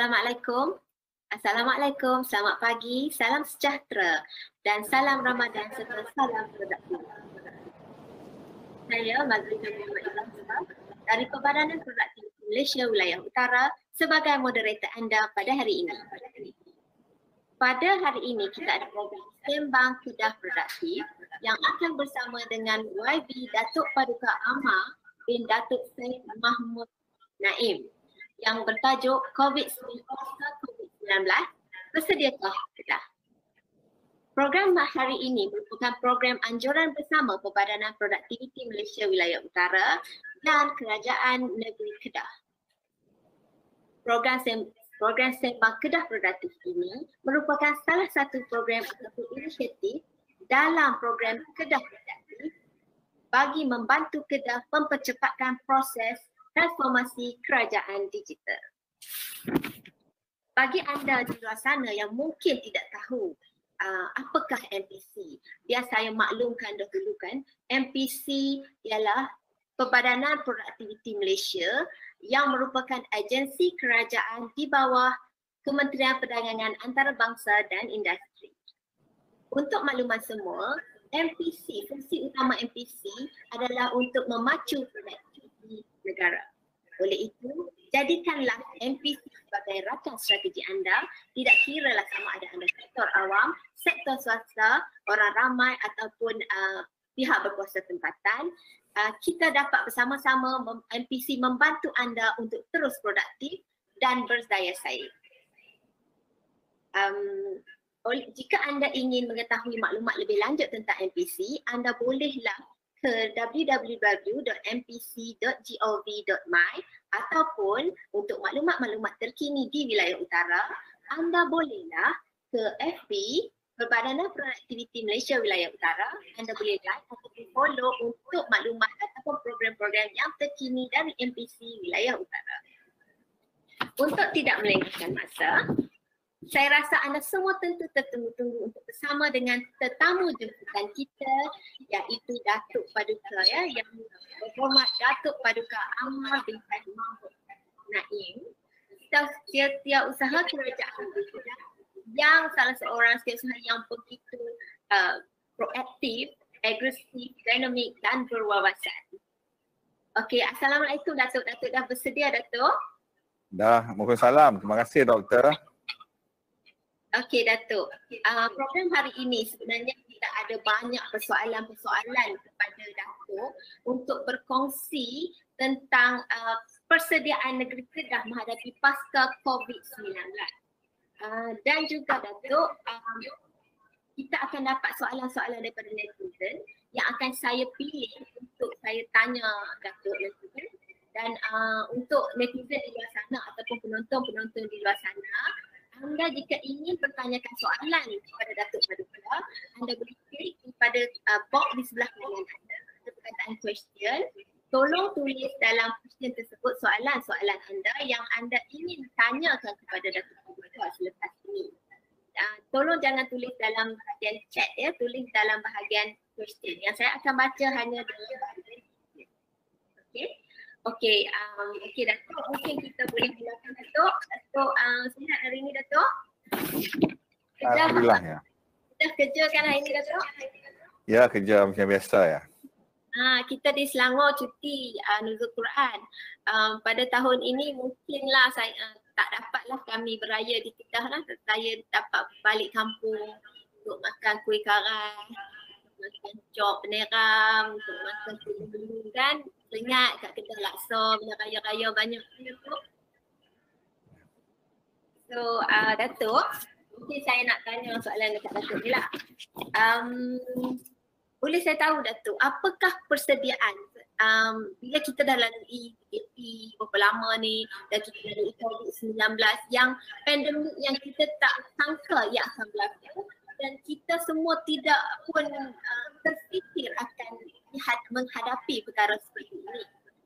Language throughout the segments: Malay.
Assalamualaikum. Assalamualaikum, selamat pagi, salam sejahtera dan salam Ramadan serta salam produktif. Saya Mazlina Muhammad Ibrahim dari Perbadanan Produktiviti Malaysia Wilayah Utara sebagai moderator anda pada hari ini. Pada hari ini kita ada program Sembang Kedah Produktif yang akan bersama dengan YB Datuk Paduka Amar bin Datuk Syed Mahmud Naim yang bertajuk COVID-19 Bersediakah Kedah? Program hari ini merupakan program anjuran bersama Perbadanan Produktiviti Malaysia Wilayah Utara dan Kerajaan Negeri Kedah. Program Sembang Kedah Produktif ini merupakan salah satu program atau inisiatif dalam program Kedah Produktif bagi membantu Kedah mempercepatkan proses transformasi kerajaan digital. Bagi anda di luar sana yang mungkin tidak tahu apakah MPC, biar saya maklumkan dahulu kan, MPC ialah Perbadanan Produktiviti Malaysia yang merupakan agensi kerajaan di bawah Kementerian Perdagangan Antarabangsa dan Industri. Untuk makluman semua, MPC, fungsi utama MPC adalah untuk memacu produktiviti negara. Oleh itu, jadikanlah MPC sebagai rakan strategi anda, tidak kiralah sama ada anda sektor awam, sektor swasta, orang ramai ataupun pihak berkuasa tempatan. Kita dapat bersama-sama MPC membantu anda untuk terus produktif dan berdaya saing. Jika anda ingin mengetahui maklumat lebih lanjut tentang MPC, anda bolehlah ke www.mpc.gov.my ataupun untuk maklumat-maklumat terkini di wilayah utara, anda bolehlah ke FB Perbadanan Produktiviti Malaysia Wilayah Utara. Anda boleh like ataupun follow untuk maklumat ataupun program-program yang terkini dari MPC Wilayah Utara. Untuk tidak melengahkan masa, saya rasa anda semua tentu tertunggu-tunggu untuk bersama dengan tetamu jemputan kita, iaitu Datuk Paduka yang berhormat Datuk Paduka Amar bin Mahmud Naim, Setiausaha Kerajaan Kedah, yang salah seorang setiausaha yang begitu proaktif, agresif, dinamik dan berwawasan. Okey, Assalamualaikum Datuk. Datuk dah bersedia, Datuk? Dah, mohon salam. Terima kasih Doktor. Okey Datuk, program hari ini sebenarnya kita ada banyak persoalan-persoalan kepada Datuk untuk berkongsi tentang persediaan negeri Kedah menghadapi pasca COVID-19. Dan juga Datuk, kita akan dapat soalan-soalan daripada netizen yang akan saya pilih untuk saya tanya Datuk netizen. Dan untuk netizen di luar sana ataupun penonton-penonton di luar sana, anda jika ingin bertanyakan soalan kepada Datuk Paduka, anda boleh klik pada box di sebelah kanan anda, ada perkataan question. Tolong tulis dalam question tersebut soalan-soalan anda yang anda ingin tanyakan kepada Datuk Paduka selepas ini. Tolong jangan tulis dalam bahagian chat ya, tulis dalam bahagian question. Yang saya akan baca hanya dalam bahagian question. Okey. Okey, Datuk, mungkin kita boleh mulakan Datuk. Datuk, sihat hari ini Datuk? Alhamdulillah ya. Dah kerja kan hari ini Datuk? Ya, kerja macam biasa ya. Kita di Selangor cuti Nuzul Quran. Pada tahun ini mungkinlah saya tak dapatlah kami beraya di Kedah lah. Saya dapat balik kampung untuk makan kuih karas, makan cop peneram, untuk makan kuih kan. Ingat kat Kedah laksa, benda raya-raya banyak tu. So Datuk, mungkin saya nak tanya soalan dekat Datuk ni lah. Boleh saya tahu Datuk, apakah persediaan bila kita dah lalui PKP berapa lama ni dan kita lalui COVID-19 yang pandemik yang kita tak sangka ia akan berlaku dan kita semua tidak pun terfikir akan menghadapi perkara seperti ini.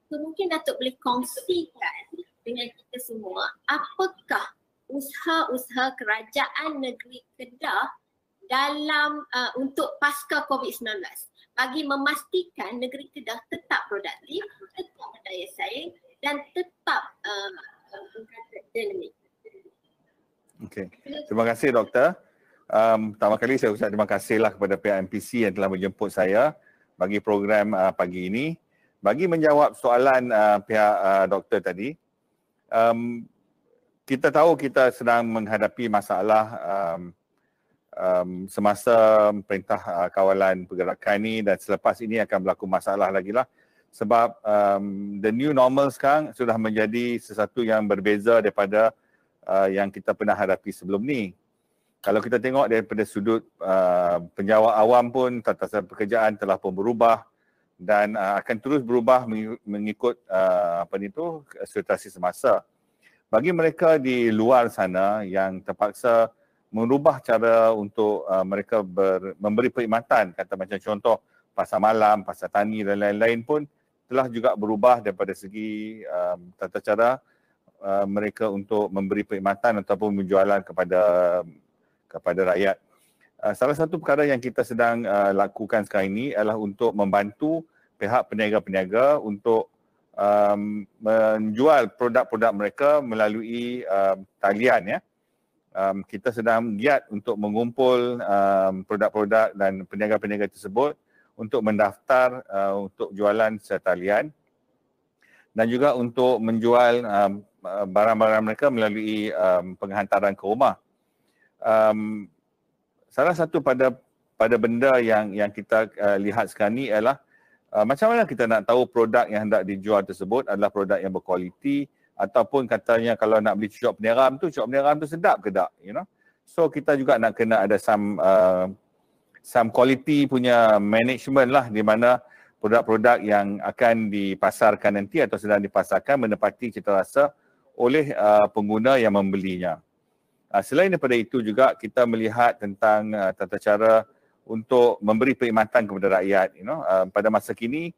So mungkin Datuk boleh kongsikan dengan kita semua apakah usaha-usaha kerajaan negeri Kedah dalam untuk pasca COVID-19 bagi memastikan negeri Kedah tetap produktif, tetap berdaya saing dan tetap dinamik. Okey. Terima kasih doktor. Pertama kali saya ucap terima kasihlah kepada pihak MPC yang telah menjemput saya bagi program pagi ini. Bagi menjawab soalan pihak doktor tadi, kita tahu kita sedang menghadapi masalah semasa Perintah Kawalan Pergerakan ini, dan selepas ini akan berlaku masalah lagi lah, sebab the new normal sekarang sudah menjadi sesuatu yang berbeza daripada yang kita pernah hadapi sebelum ni. Kalau kita tengok daripada sudut penjawat awam pun, tata cara pekerjaan telah pun berubah dan akan terus berubah mengikut situasi semasa. Bagi mereka di luar sana yang terpaksa merubah cara untuk mereka memberi perkhidmatan, kata macam contoh pasar malam, pasar tani dan lain-lain pun telah juga berubah daripada segi tata cara mereka untuk memberi perkhidmatan ataupun penjualan kepada rakyat. Salah satu perkara yang kita sedang lakukan sekarang ini adalah untuk membantu pihak peniaga-peniaga untuk menjual produk-produk mereka melalui talian, ya. Kita sedang giat untuk mengumpul produk-produk dan peniaga-peniaga tersebut untuk mendaftar untuk jualan secara talian dan juga untuk menjual barang-barang mereka melalui penghantaran ke rumah. Salah satu pada benda yang kita lihat sekarang ni ialah macam mana kita nak tahu produk yang hendak dijual tersebut adalah produk yang berkualiti, ataupun katanya kalau nak beli cucuk peniram tu sedap ke tak, you know. So kita juga nak kena ada some quality punya management lah, di mana produk-produk yang akan dipasarkan nanti atau sedang dipasarkan menepati citarasa oleh pengguna yang membelinya. Selain daripada itu juga kita melihat tentang tata cara untuk memberi perkhidmatan kepada rakyat, you know. Pada masa kini,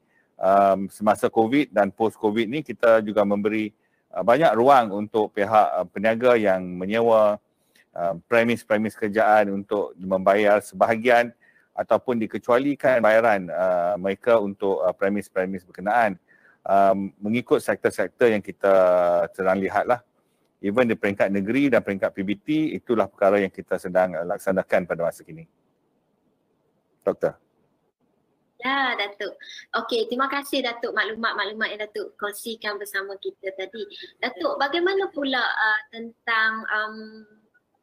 semasa COVID dan post-COVID ni, kita juga memberi banyak ruang untuk pihak peniaga yang menyewa premis kerjaan untuk membayar sebahagian ataupun dikecualikan bayaran mereka untuk premis berkenaan, mengikut sektor-sektor yang kita sedang lihat lah. Even di peringkat negeri dan peringkat PBT, itulah perkara yang kita sedang laksanakan pada masa kini. Doktor. Ya, Datuk. Okey, terima kasih Datuk maklumat-maklumat yang Datuk kongsikan bersama kita tadi. Datuk, bagaimana pula tentang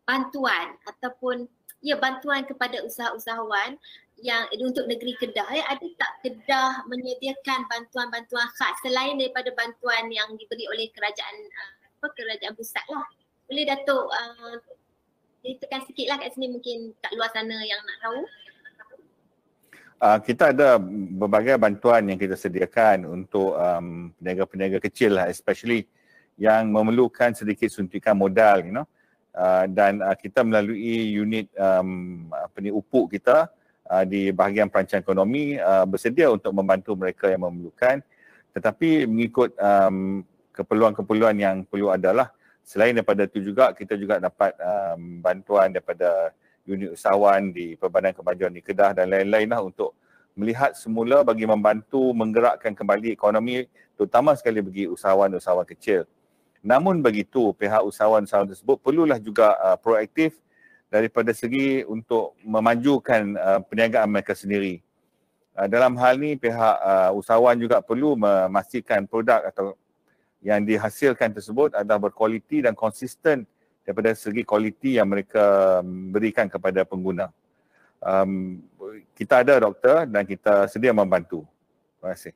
bantuan ataupun bantuan kepada usahawan yang untuk negeri Kedah, ada tak Kedah menyediakan bantuan-bantuan khas selain daripada bantuan yang diberi oleh kerajaan pusat lah. Boleh Datuk ceritakan sikitlah kat sini, mungkin kat luar sana yang nak tahu. Kita ada berbagai bantuan yang kita sediakan untuk peniaga-peniaga kecil lah, especially yang memerlukan sedikit suntikan modal, you know. Dan kita melalui unit upuk kita di bahagian perancangan ekonomi bersedia untuk membantu mereka yang memerlukan, tetapi mengikut keperluan-keperluan yang perlu adalah. Selain daripada itu juga, kita juga dapat bantuan daripada unit usahawan di Perbadan Kemajuan di Kedah dan lain-lain lah, untuk melihat semula bagi membantu menggerakkan kembali ekonomi, terutama sekali bagi usahawan-usahawan kecil. Namun begitu, pihak usahawan-usahawan tersebut perlulah juga proaktif daripada segi untuk memajukan perniagaan mereka sendiri. Dalam hal ini, pihak usahawan juga perlu memastikan produk atau yang dihasilkan tersebut adalah berkualiti dan konsisten daripada segi kualiti yang mereka berikan kepada pengguna. Kita ada doktor dan kita sedia membantu. Terima kasih.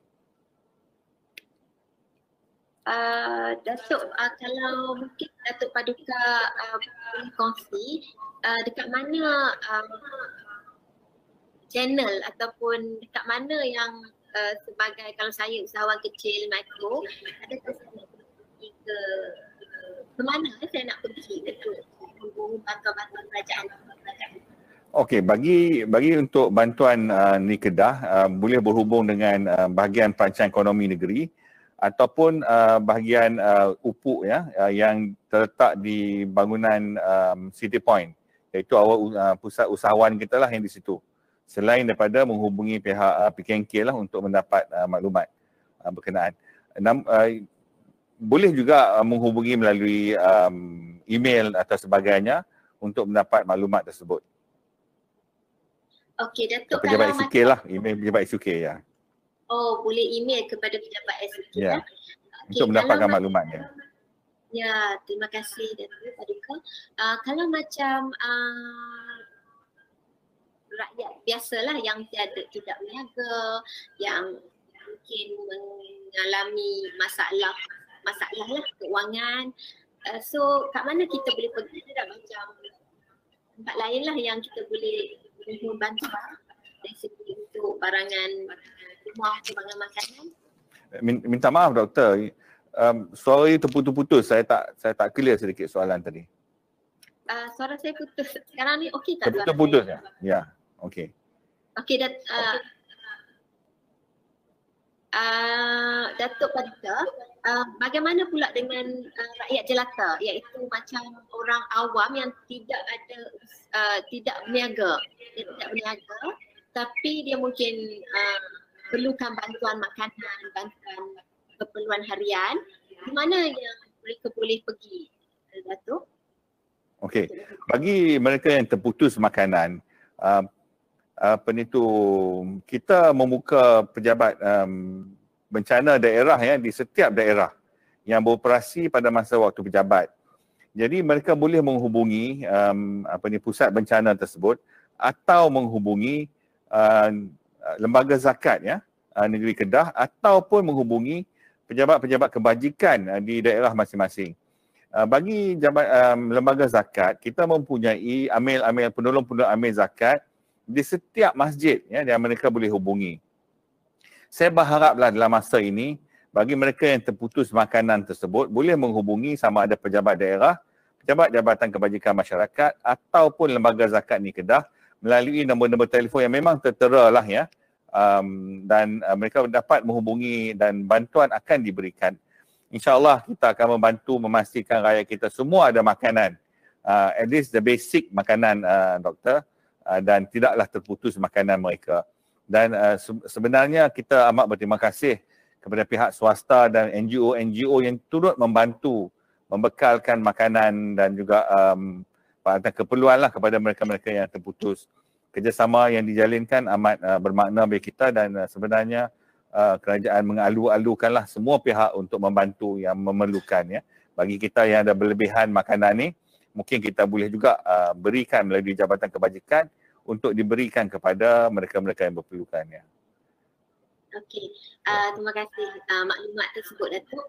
Datuk, kalau mungkin Datuk Paduka boleh kongsi dekat mana channel ataupun dekat mana yang sebagai, kalau saya usahawan kecil mikro, adakah saya nak pergi ke mana saya nak pergi untuk bantuan-bantuan kerajaan? Okey, bagi untuk bantuan di Kedah, boleh berhubung dengan bahagian perancangan ekonomi negeri ataupun bahagian upuk yang terletak di bangunan City Point, iaitu awal pusat usahawan kita lah yang di situ. Selain daripada menghubungi pihak PKNK lah untuk mendapat maklumat berkenaan. Boleh juga menghubungi melalui email atau sebagainya untuk mendapat maklumat tersebut. Okey, Datuk, Pejabat kalau SUK macam lah, email pejabat SUK ya. boleh email kepada pejabat SUK Ya. ya. Untuk mendapatkan maklumatnya. Ya, terima kasih Datuk Paduka. Kalau macam rakyat biasalah yang tidak berniaga, yang mungkin mengalami masalah lah keuangan. So kat mana kita boleh pergi? Tidak macam tempat lain lah yang kita boleh mohon bantuan dari segi untuk barangan rumah, barangan makanan. Minta maaf doktor, suara you terputus-putus. Saya tak clear sedikit soalan tadi. Suara saya putus. Sekarang ni okey tak? Terputus-putus ya? Ya, okey. Okey, Datuk Paduka, bagaimana pula dengan rakyat jelata, iaitu macam orang awam yang tidak berniaga, tapi dia mungkin perlukan bantuan makanan, bantuan keperluan harian, di mana yang mereka boleh pergi, Datuk? Okey, bagi mereka yang terputus makanan, kita membuka pejabat bencana daerah ya di setiap daerah yang beroperasi pada masa waktu pejabat. Jadi mereka boleh menghubungi pusat bencana tersebut atau menghubungi lembaga zakat ya negeri Kedah, ataupun menghubungi pejabat-pejabat kebajikan di daerah masing-masing. Bagi lembaga zakat, kita mempunyai amil penolong-penolong amil zakat di setiap masjid ya, yang mereka boleh hubungi. Saya berharaplah dalam masa ini bagi mereka yang terputus makanan tersebut boleh menghubungi sama ada pejabat daerah, pejabat Jabatan Kebajikan Masyarakat ataupun lembaga zakat ni Kedah melalui nombor-nombor telefon yang memang tertera lah ya, dan mereka dapat menghubungi dan bantuan akan diberikan. InsyaAllah kita akan membantu memastikan rakyat kita semua ada makanan, at least the basic makanan, doktor. Dan tidaklah terputus makanan mereka. Dan sebenarnya kita amat berterima kasih kepada pihak swasta dan NGO yang turut membantu membekalkan makanan dan juga keperluan lah kepada mereka-mereka yang terputus. Kerjasama yang dijalinkan amat bermakna bagi kita, dan sebenarnya kerajaan mengalu-alukanlah semua pihak untuk membantu yang memerlukan ya. Bagi kita yang ada berlebihan makanan ni, mungkin kita boleh juga berikan melalui Jabatan Kebajikan untuk diberikan kepada mereka-mereka yang berperlukan ya. Okey, terima kasih maklumat tersebut Datuk.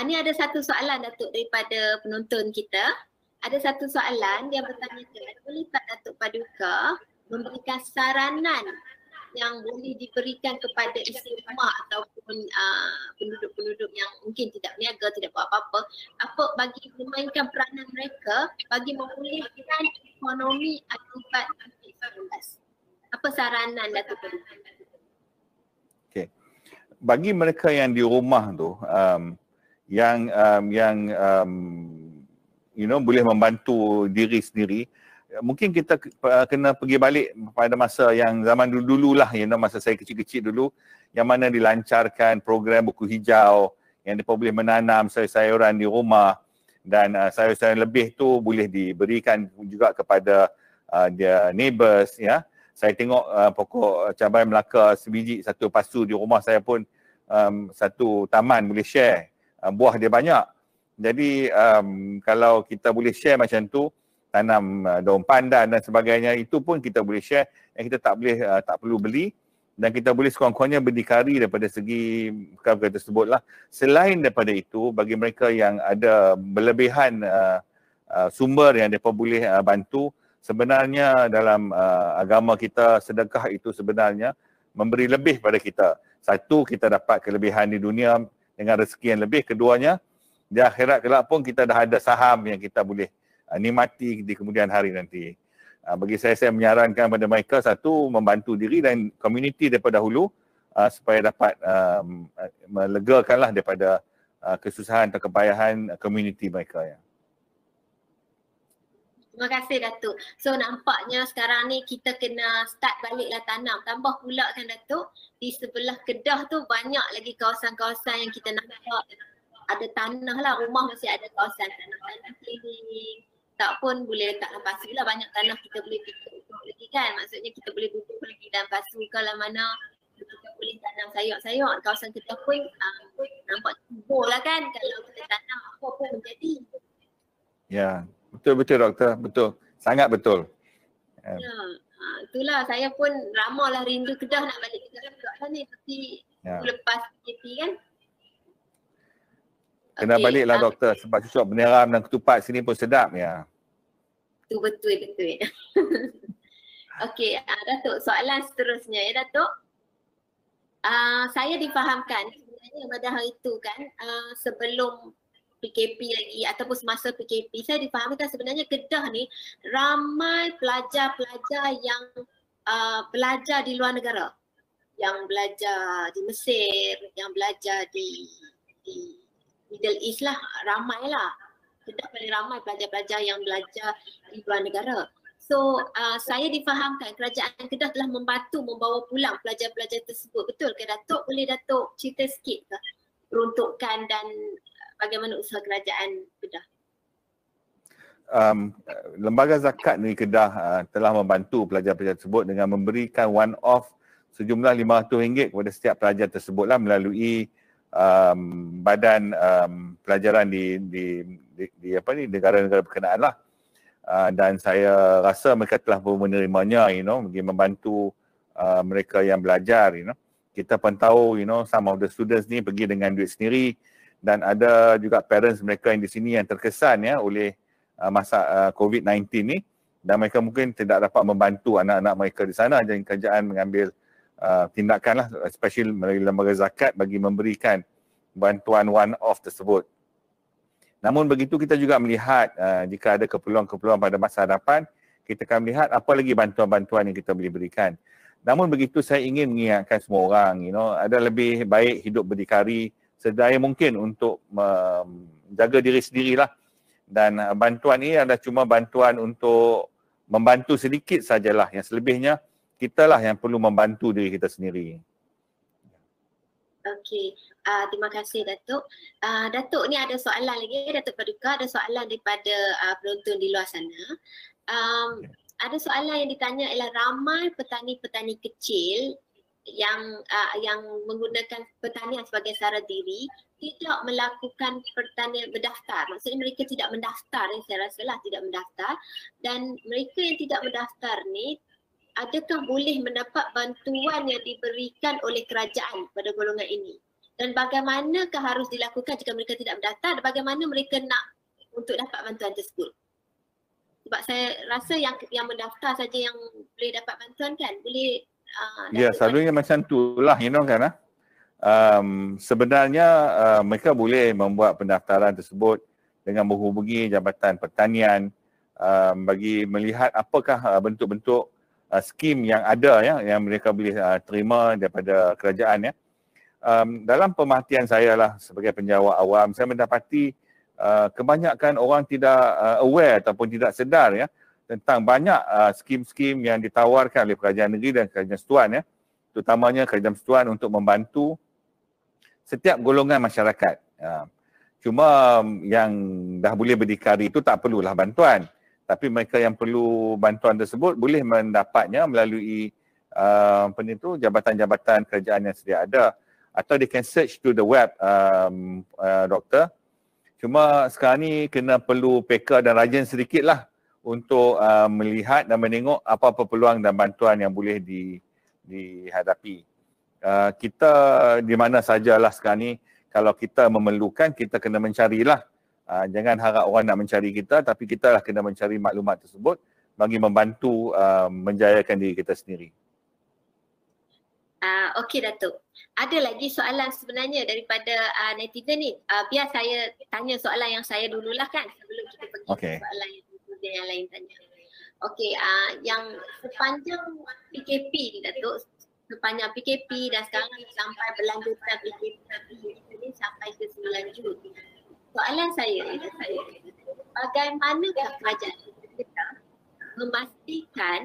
Ni ada satu soalan Datuk daripada penonton kita. Ada satu soalan yang bertanyakan, boleh tak Datuk Paduka memberikan saranan yang boleh diberikan kepada isteri rumah ataupun penduduk-penduduk yang mungkin tidak berniaga, tidak buat apa-apa, bagi memainkan peranan mereka bagi memulihkan ekonomi akibat COVID-19. Apa saranan Datuk Paduka? Okey. Bagi mereka yang di rumah tu, yang boleh membantu diri sendiri, mungkin kita kena pergi balik pada masa yang zaman dulu-dulu lah, masa saya kecil-kecil dulu, yang mana dilancarkan program buku hijau, yang mereka boleh menanam sayur-sayuran di rumah, dan sayur-sayuran lebih tu boleh diberikan juga kepada dia neighbours ya. Saya tengok pokok cabai Melaka sebiji, satu pasu di rumah saya pun satu taman boleh share, buah dia banyak. Jadi kalau kita boleh share macam tu, tanam daun pandan dan sebagainya, itu pun kita boleh share, yang kita tak perlu beli, dan kita boleh sekurang-kurangnya berdikari daripada segi perkara tersebut lah. Selain daripada itu, bagi mereka yang ada berlebihan sumber yang mereka boleh bantu, sebenarnya dalam agama kita, sedekah itu sebenarnya memberi lebih pada kita. Satu, kita dapat kelebihan di dunia dengan rezeki yang lebih. Keduanya, di akhirat kelak pun kita dah ada saham yang kita boleh nikmati di kemudian hari nanti. Bagi saya menyarankan kepada mereka, satu, membantu diri dan komuniti daripada hulu supaya dapat melegakanlah daripada kesusahan atau kepayahan komuniti mereka ya. Terima kasih Datuk. So nampaknya sekarang ni kita kena start baliklah tanam. Tambah pula kan Datuk, di sebelah Kedah tu banyak lagi kawasan-kawasan yang kita nampak ada tanah lah, rumah masih ada kawasan tanah-tanah keliling. Tak pun boleh letak dalam pasu lah, banyak tanah kita boleh tutup lagi kan. Maksudnya kita boleh duduk lagi dalam pasu kalau mana kita boleh tanam sayur-sayur. Kawasan kita pun nampak subur lah kan kalau kita tanam apa pun menjadi. Ya, betul-betul doktor, betul. Sangat betul. Ya, itulah saya pun ramailah rindu Kedah, nak balik Kedah juga lah ni. Tapi lepas PKP kan. Kena baliklah doktor sebab cucuk beneram dan ketupat sini pun sedap ya. Itu betul. Okey, Datuk, soalan seterusnya ya Datuk. Saya difahamkan sebenarnya pada hari itu kan sebelum PKP lagi ataupun semasa PKP, saya difahamkan sebenarnya Kedah ni ramai pelajar-pelajar yang belajar di luar negara. Yang belajar di Mesir, yang belajar di Middle East lah, ramai lah. Kedah paling ramai pelajar-pelajar yang belajar di luar negara. So saya difahamkan kerajaan Kedah telah membantu membawa pulang pelajar-pelajar tersebut. Betul ke Datuk? Boleh Datuk cerita sikit ke peruntukan dan bagaimana usaha kerajaan Kedah? Lembaga Zakat Negeri Kedah telah membantu pelajar-pelajar tersebut dengan memberikan one-off sejumlah RM500 kepada setiap pelajar tersebutlah melalui badan pelajaran di negara-negara berkenaan lah. Dan saya rasa mereka telah pun menerimanya, bagi membantu mereka yang belajar, Kita pun tahu, some of the students ni pergi dengan duit sendiri dan ada juga parents mereka yang di sini yang terkesan oleh masa COVID-19 ni dan mereka mungkin tidak dapat membantu anak-anak mereka di sana. Jadi kerajaan mengambil tindakan lah, especially melalui lembaga zakat bagi memberikan bantuan one-off tersebut. Namun begitu kita juga melihat jika ada keperluan-keperluan pada masa hadapan, kita akan melihat apa lagi bantuan-bantuan yang kita boleh berikan. Namun begitu saya ingin mengingatkan semua orang, ada lebih baik hidup berdikari sedaya mungkin untuk menjaga diri sendirilah. Dan bantuan ini adalah cuma bantuan untuk membantu sedikit sajalah, yang selebihnya kitalah yang perlu membantu diri kita sendiri. Okey, terima kasih Datuk. Datuk ni ada soalan lagi, Datuk Paduka, ada soalan daripada penonton di luar sana. Ada soalan yang ditanya ialah ramai petani-petani kecil yang menggunakan pertanian sebagai sara diri tidak melakukan pertanian berdaftar. Maksudnya mereka tidak mendaftar, saya rasa lah tidak mendaftar, dan mereka yang tidak mendaftar ni adakah boleh mendapat bantuan yang diberikan oleh kerajaan pada golongan ini? Dan bagaimanakah harus dilakukan jika mereka tidak mendaftar? Bagaimana mereka nak untuk dapat bantuan tersebut? Sebab saya rasa yang mendaftar saja yang boleh dapat bantuan kan? Boleh ya, selalunya macam itulah, kan. Sebenarnya mereka boleh membuat pendaftaran tersebut dengan menghubungi Jabatan Pertanian bagi melihat apakah bentuk-bentuk skim yang ada yang mereka boleh terima daripada kerajaan dalam pemerhatian saya lah sebagai penjawat awam, saya mendapati kebanyakan orang tidak aware ataupun tidak sedar tentang banyak skim-skim yang ditawarkan oleh kerajaan negeri dan kerajaan persekutuan terutamanya kerajaan persekutuan untuk membantu setiap golongan masyarakat. Cuma yang dah boleh berdikari itu tak perlulah bantuan. Tapi mereka yang perlu bantuan tersebut boleh mendapatnya melalui jabatan-jabatan kerajaan yang sedia ada. Atau they can search to the web, doktor. Cuma sekarang ni kena perlu peka dan rajin sedikit lah untuk melihat dan menengok apa-apa peluang dan bantuan yang boleh dihadapi. Kita di mana sajalah sekarang ni, kalau kita memerlukan, kita kena mencarilah. Jangan harap orang nak mencari kita, tapi kita lah kena mencari maklumat tersebut bagi membantu menjayakan diri kita sendiri. Okey Datuk. Ada lagi soalan sebenarnya daripada netizen ni. Biar saya tanya soalan yang saya dululah kan sebelum kita pergi ke soalan yang lain tanya. Okey, yang sepanjang PKP ni Datuk, sepanjang PKP dan sekarang sampai berlanjutan PKP ini sampai ke 9 Jun. Soalan saya, bagaimanakah kerajaan kita memastikan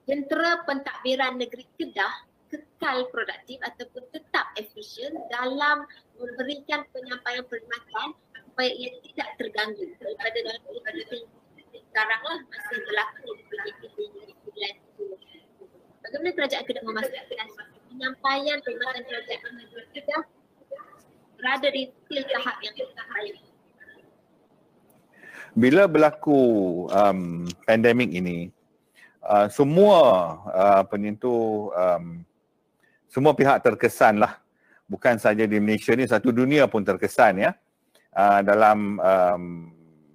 jentera pentadbiran negeri Kedah kekal produktif ataupun tetap efisien dalam memberikan penyampaian perkhidmatan supaya ia tidak terganggu daripada sekarang lah masih berlaku di PKP 9. Bagaimana kerajaan Kedah memastikan penyampaian perkhidmatan kerajaan Kedah berada di tahap yang baik? Bila berlaku pandemik ini, semua penyentuh semua pihak terkesan lah, bukan saja di Malaysia ni, satu dunia pun terkesan ya dalam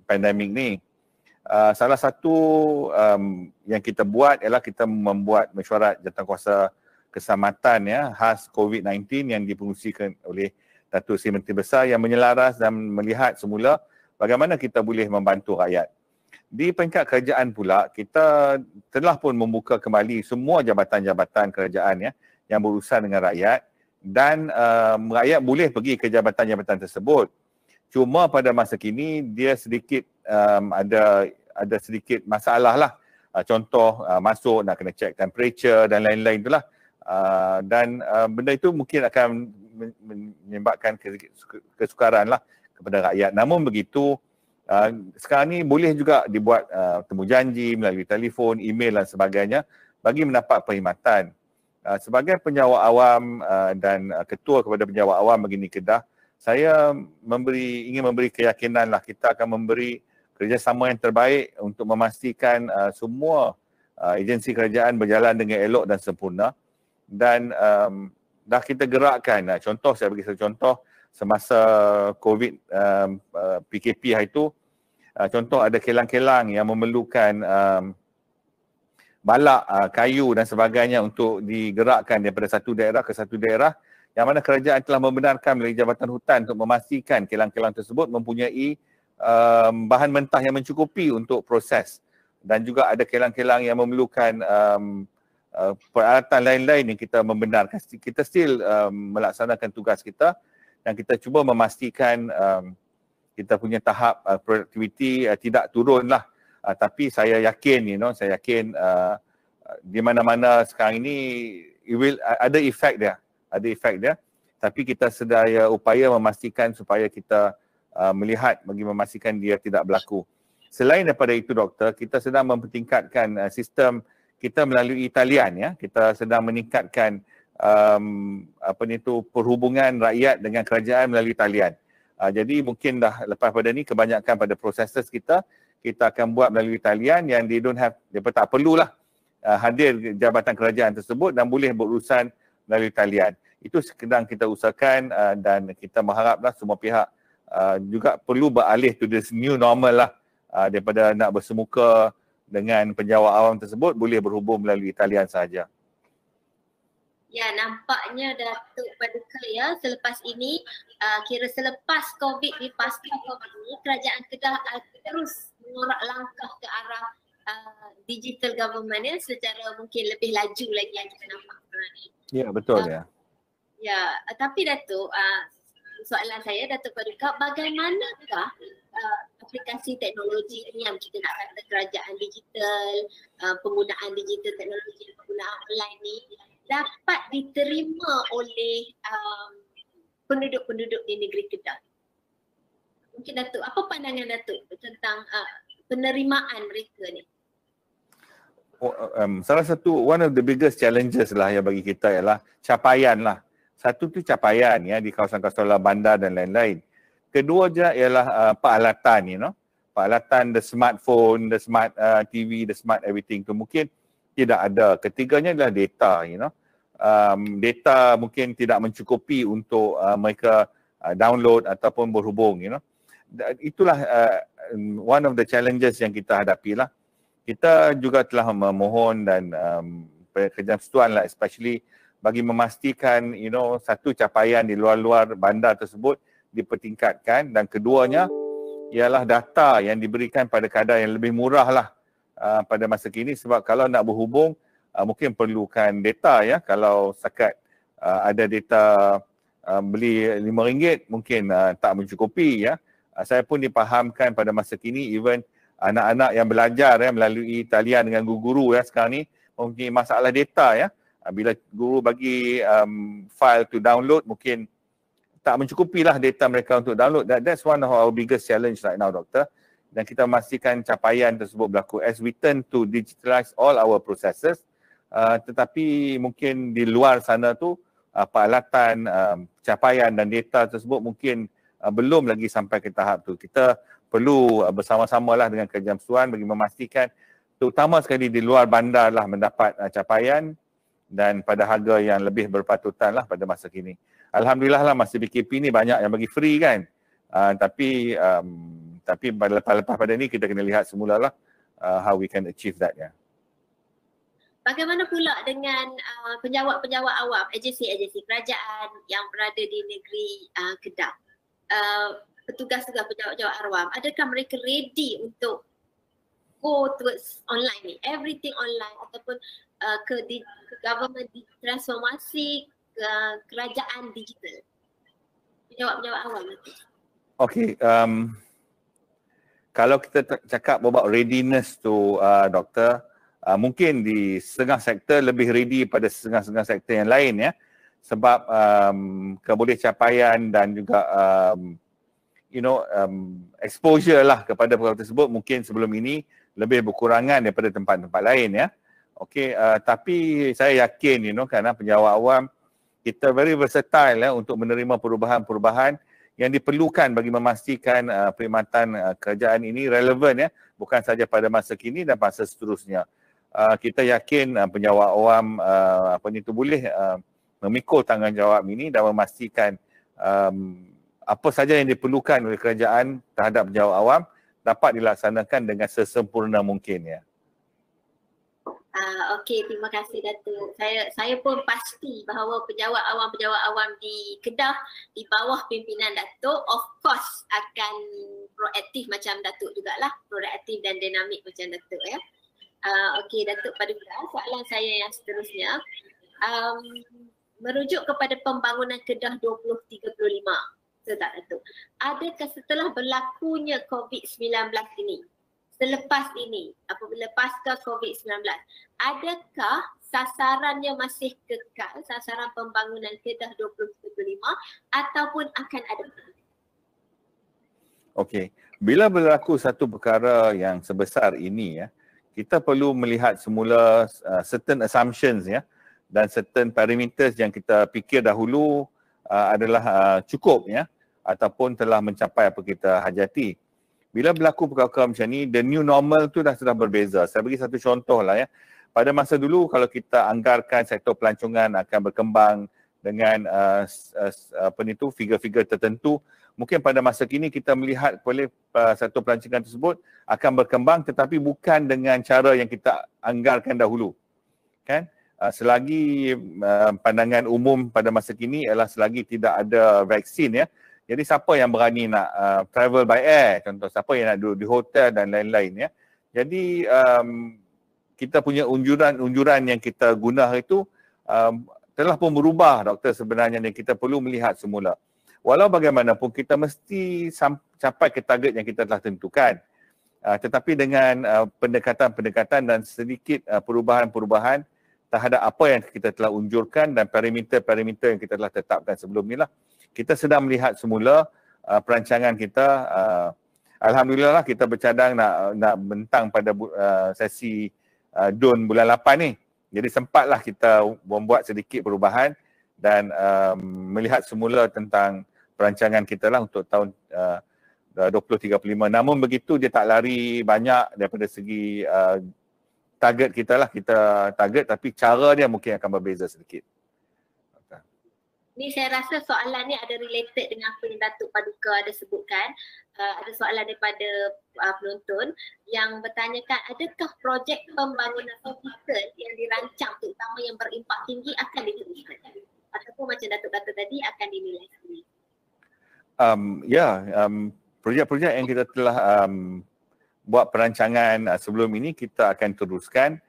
pandemik ni. Salah satu yang kita buat ialah kita membuat mesyuarat jawatankuasa keselamatan ya khas COVID-19 yang dipengerusikan oleh Datuk Seri Menteri Besar yang menyelaras dan melihat semula bagaimana kita boleh membantu rakyat. Di peringkat kerajaan pula, kita telah pun membuka kembali semua jabatan-jabatan kerajaan ya yang berurusan dengan rakyat, dan rakyat boleh pergi ke jabatan-jabatan tersebut. Cuma pada masa kini dia sedikit ada sedikit masalah lah. Contoh masuk nak kena check temperature dan lain-lain itulah. Dan benda itu mungkin akan menyebabkan kesukaran lah kepada rakyat. Namun begitu, sekarang ni boleh juga dibuat temu janji melalui telefon, email dan sebagainya bagi mendapat perkhidmatan. Sebagai penjawat awam dan ketua kepada penjawat awam begini Kedah, saya ingin memberi keyakinan lah kita akan memberi kerjasama yang terbaik untuk memastikan semua agensi kerajaan berjalan dengan elok dan sempurna. Dan dah kita gerakkan, contoh saya bagi satu contoh semasa COVID PKP hari itu, contoh ada kelang-kelang yang memerlukan balak, kayu dan sebagainya untuk digerakkan daripada satu daerah ke satu daerah, yang mana kerajaan telah membenarkan melalui Jabatan Hutan untuk memastikan kelang-kelang tersebut mempunyai bahan mentah yang mencukupi untuk proses, dan juga ada kelang-kelang yang memerlukan peralatan lain-lain yang kita membenarkan. Kita still melaksanakan tugas kita dan kita cuba memastikan kita punya tahap productivity tidak turun lah. Tapi saya yakin, saya yakin di mana-mana sekarang ini ada efek dia. Tapi kita sedaya upaya memastikan supaya kita melihat bagi memastikan dia tidak berlaku. Selain daripada itu doktor, kita sedang mempertingkatkan sistem kita melalui talian ya. Kita sedang meningkatkan perhubungan rakyat dengan kerajaan melalui talian. Jadi mungkin dah lepas pada ni kebanyakan pada processes kita akan buat melalui talian yang mereka tak perlulah hadir jabatan kerajaan tersebut dan boleh berurusan melalui talian. Itu sedang kita usahakan dan kita berharaplah semua pihak juga perlu beralih to this new normal lah, daripada nak bersemuka dengan penjawat awam tersebut boleh berhubung melalui talian sahaja. Ya, nampaknya Datuk Paduka ya, selepas ini selepas COVID ni, pasca COVID ni, kerajaan Kedah terus mengorak langkah ke arah digital government ya, secara mungkin lebih laju lagi yang kita nampak sekarang ni. Ya, betul ya. Ya, tapi Datuk, soalan saya Datuk Paduka, bagaimanakah aplikasi teknologi ini yang kita nak kata kerajaan digital, penggunaan digital teknologi, penggunaan online ni dapat diterima oleh penduduk-penduduk di negeri Kedah? Mungkin Datuk, apa pandangan Datuk tentang penerimaan mereka ni? Salah satu, one of the biggest challenges lah yang bagi kita ialah capaian lah. Satu tu capaian ya di kawasan-kawasan bandar dan lain-lain. Kedua je ialah peralatan, peralatan, the smartphone, the smart TV, the smart everything tu mungkin tidak ada. Ketiganya adalah data, data mungkin tidak mencukupi untuk mereka download ataupun berhubung, Itulah one of the challenges yang kita hadapi lah. Kita juga telah memohon dan kerajaan persekutuan lah especially bagi memastikan satu capaian di luar-luar bandar tersebut dipertingkatkan, dan keduanya ialah data yang diberikan pada kadar yang lebih murah lah pada masa kini, sebab kalau nak berhubung mungkin perlukan data ya. Kalau setakat ada data beli RM5 mungkin tak mencukupi ya. Saya pun dipahamkan pada masa kini even anak-anak yang belajar ya melalui talian dengan guru-guru ya sekarang ni mempunyai masalah data ya. Bila guru bagi file to download, mungkin tak mencukupilah data mereka untuk download. That's one of our biggest challenge right now, Doktor. Dan kita memastikan capaian tersebut berlaku as we turn to digitalize all our processes. Tetapi mungkin di luar sana tu peralatan, capaian dan data tersebut mungkin belum lagi sampai ke tahap tu. Kita perlu bersama-samalah dengan Kerajaan Persekutuan bagi memastikan terutama sekali di luar bandar lah mendapat capaian dan pada harga yang lebih berpatutan lah pada masa kini. Alhamdulillah lah masa PKP ni banyak yang bagi free kan. Tapi lepas pada ni kita kena lihat semula lah how we can achieve that ya. Bagaimana pula dengan penjawat-penjawat awam, agensi-agensi kerajaan yang berada di negeri Kedah? Petugas-petugas penjawat-penjawat awam, adakah mereka ready untuk go towards online ni, everything online ataupun ke government transformasi ke kerajaan digital? Penjawat-penjawat awam nanti. Okay, kalau kita cakap about readiness tu doktor, mungkin di setengah sektor lebih ready pada setengah-setengah sektor yang lain ya. Sebab keboleh capaian dan juga exposure lah kepada perkara tersebut mungkin sebelum ini lebih berkurangan daripada tempat-tempat lain ya. Okey, tapi saya yakin kerana penjawat awam kita very versatile untuk menerima perubahan-perubahan yang diperlukan bagi memastikan perkhidmatan kerajaan ini relevan ya, bukan saja pada masa kini dan masa seterusnya. Kita yakin penjawat awam boleh memikul tanggungjawab ini dan memastikan apa saja yang diperlukan oleh kerajaan terhadap penjawat awam dapat dilaksanakan dengan sesempurna mungkin ya. Okey, terima kasih Datuk. Saya pun pasti bahawa penjawat awam di Kedah di bawah pimpinan Datuk of course akan proaktif macam Datuk jugalah, proaktif dan dinamik macam Datuk ya. Okey Datuk Paduka, soalan saya yang seterusnya merujuk kepada pembangunan Kedah 2035. Betul tak Datuk? Adakah setelah berlakunya COVID-19 ini, selepas ini, apabila pasca COVID-19, adakah sasarannya masih kekal, sasaran pembangunan Kedah 2035 ataupun akan ada? Okey, bila berlaku satu perkara yang sebesar ini ya, kita perlu melihat semula certain assumptions ya dan certain parameters yang kita fikir dahulu adalah cukup ya ataupun telah mencapai apa kita hajati. Bila berlaku perkara-perkara macam ni, the new normal tu sudah berbeza. Saya bagi satu contoh lah ya. Pada masa dulu kalau kita anggarkan sektor pelancongan akan berkembang dengan figure-figure tertentu, mungkin pada masa kini kita melihat boleh sektor pelancongan tersebut akan berkembang tetapi bukan dengan cara yang kita anggarkan dahulu. Kan? Selagi pandangan umum pada masa kini ialah selagi tidak ada vaksin ya. Jadi siapa yang berani nak travel by air, contoh siapa yang nak duduk di hotel dan lain-lain ya. Jadi kita punya unjuran yang kita guna itu telah pun berubah doktor sebenarnya dan kita perlu melihat semula. Walau bagaimanapun kita mesti capai ke target yang kita telah tentukan. Tetapi dengan pendekatan-pendekatan dan sedikit perubahan-perubahan terhadap apa yang kita telah unjurkan dan parameter-parameter yang kita telah tetapkan sebelum ni lah. Kita sedang melihat semula perancangan kita. Alhamdulillah lah kita bercadang nak bentang pada sesi DUN bulan 8 ni. Jadi sempatlah kita membuat sedikit perubahan dan melihat semula tentang perancangan kita lah untuk tahun 2035. Namun begitu dia tak lari banyak daripada segi target kita lah. Kita target tapi cara dia mungkin akan berbeza sedikit. Ni saya rasa soalan ni ada related dengan apa yang Datuk Paduka ada sebutkan. Ada soalan daripada penonton yang bertanyakan adakah projek pembangunan hospital yang dirancang terutama yang berimpak tinggi akan diteruskan? Ataupun macam Datuk kata tadi akan dinilai sendiri? Projek-projek yang kita telah buat perancangan sebelum ini kita akan teruskan.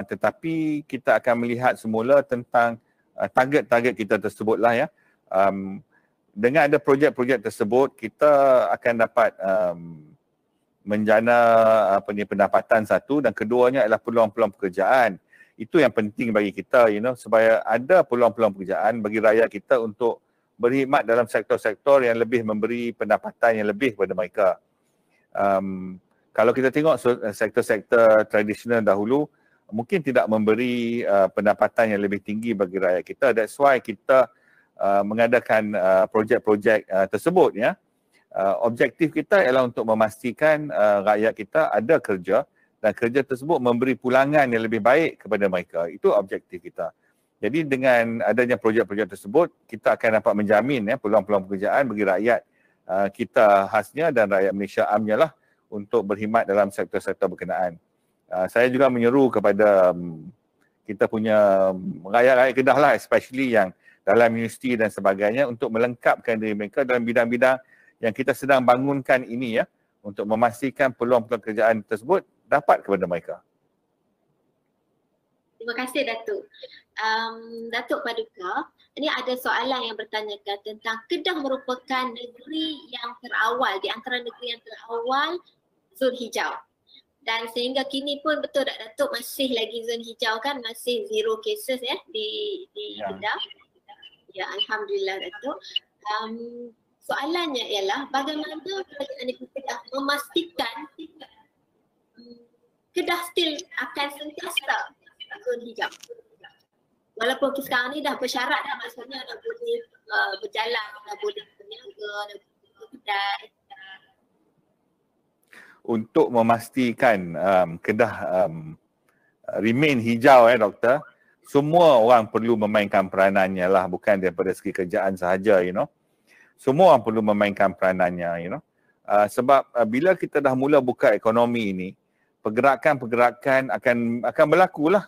Tetapi kita akan melihat semula tentang target-target kita tersebut lah ya. Dengan ada projek-projek tersebut kita akan dapat menjana pendapatan satu dan keduanya adalah peluang-peluang pekerjaan Itu yang penting bagi kita, supaya ada peluang-peluang pekerjaan bagi rakyat kita untuk berkhidmat dalam sektor-sektor yang lebih memberi pendapatan yang lebih kepada mereka. Kalau kita tengok sektor-sektor tradisional dahulu, mungkin tidak memberi pendapatan yang lebih tinggi bagi rakyat kita. That's why kita mengadakan projek-projek tersebut, ya. Objektif kita ialah untuk memastikan rakyat kita ada kerja dan kerja tersebut memberi pulangan yang lebih baik kepada mereka. Itu objektif kita. Jadi dengan adanya projek-projek tersebut, kita akan dapat menjamin, ya, peluang-peluang pekerjaan bagi rakyat kita khasnya dan rakyat Malaysia amnya lah untuk berkhidmat dalam sektor-sektor berkenaan. Saya juga menyeru kepada kita punya rakyat-rakyat Kedah lah, especially yang dalam universiti dan sebagainya, untuk melengkapkan diri mereka dalam bidang-bidang yang kita sedang bangunkan ini, ya, untuk memastikan peluang-peluang pekerjaan tersebut dapat kepada mereka. Terima kasih Datuk. Datuk Paduka, ini ada soalan yang bertanyakan tentang Kedah merupakan negeri yang terawal, di antara negeri yang terawal zon hijau. Dan sehingga kini pun betul tak Datuk, masih lagi zon hijau kan, masih 0 cases, ya, di Kedah. Ya, Alhamdulillah Datuk. Soalannya ialah bagaimana kerajaan negeri Kedah memastikan Kedah still akan sentiasa zon hijau. Walaupun sekarang ni dah bersyarat dah, maksudnya dah boleh berjalan, dah boleh berniaga, dah boleh kedai. Untuk memastikan Kedah remain hijau, doktor, semua orang perlu memainkan peranannya lah, bukan daripada segi kerjaan sahaja, Semua orang perlu memainkan peranannya, sebab bila kita dah mula buka ekonomi ini, pergerakan-pergerakan akan berlaku lah.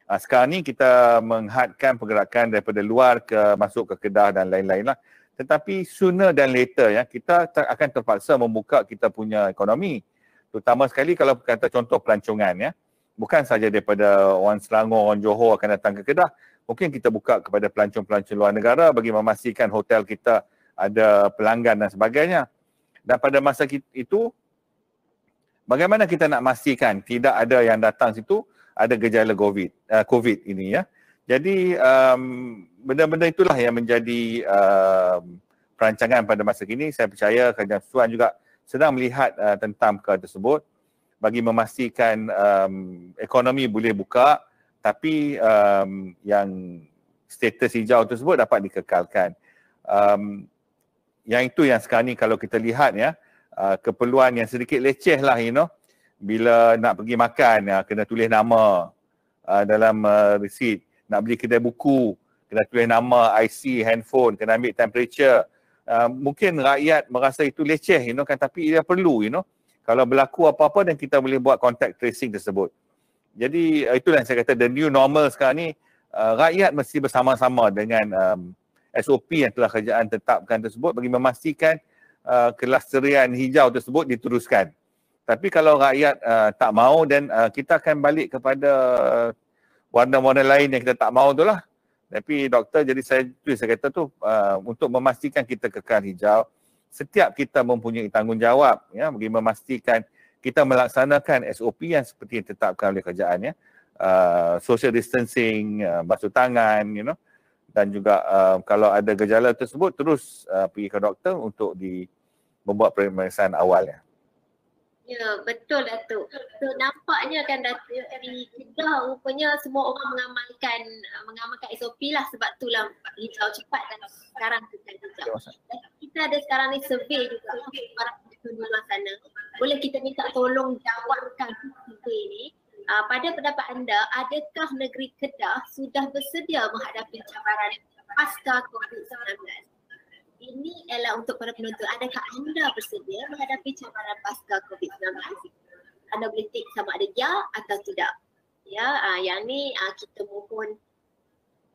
Sekarang ni kita menghadkan pergerakan daripada luar masuk ke Kedah dan lain-lain lah. Tetapi sooner dan later, ya, kita akan terpaksa membuka kita punya ekonomi. Terutama sekali kalau kata contoh pelancongan, ya. Bukan saja daripada orang Selangor, orang Johor akan datang ke Kedah. Mungkin kita buka kepada pelancong-pelancong luar negara bagi memastikan hotel kita ada pelanggan dan sebagainya. Dan pada masa itu, bagaimana kita nak pastikan tidak ada yang datang situ ada gejala COVID ini, ya. Jadi benda-benda itulah yang menjadi perancangan pada masa kini. Saya percaya Kerajaan Persekutuan juga sedang melihat tentang perkara tersebut bagi memastikan ekonomi boleh buka, tapi yang status hijau tersebut dapat dikekalkan. Yang itu yang sekarang ni kalau kita lihat, ya, keperluan yang sedikit leceh lah, bila nak pergi makan, kena tulis nama dalam resit. Nak beli kedai buku, kena tulis nama, IC, handphone, kena ambil temperature. Mungkin rakyat merasa itu leceh, kan, tapi ia perlu, kalau berlaku apa-apa dan kita boleh buat contact tracing tersebut. Jadi itulah yang saya kata, the new normal sekarang ni, rakyat mesti bersama-sama dengan SOP yang telah kerajaan tetapkan tersebut bagi memastikan kelestarian hijau tersebut diteruskan. Tapi kalau rakyat tak mahu, dan kita akan balik kepada warna-warna lain yang kita tak mahu tu lah. Tapi doktor, jadi saya kata tu, untuk memastikan kita kekal hijau, setiap kita mempunyai tanggungjawab, ya, bagi memastikan kita melaksanakan SOP yang seperti yang ditetapkan oleh kerajaan, ya. Social distancing, basuh tangan, dan juga kalau ada gejala tersebut terus pergi ke doktor untuk membuat pemeriksaan awal, ya. Ya, betul Datuk. So, nampaknya kan Datuk, di Kedah rupanya semua orang mengamalkan SOP lah, sebab itulah hijau cepat dan sekarang kita hijau. Kita ada sekarang ni survey juga para penduduk di luar sana. Boleh kita minta tolong jawabkan survey ni. Pada pendapat anda, adakah negeri Kedah sudah bersedia menghadapi cabaran pasca COVID-19? Ini ialah untuk para penonton. Adakah anda bersedia menghadapi cabaran pasca COVID-19? Anda boleh tik sama ada ya atau tidak. Ya, yang ni kita mohon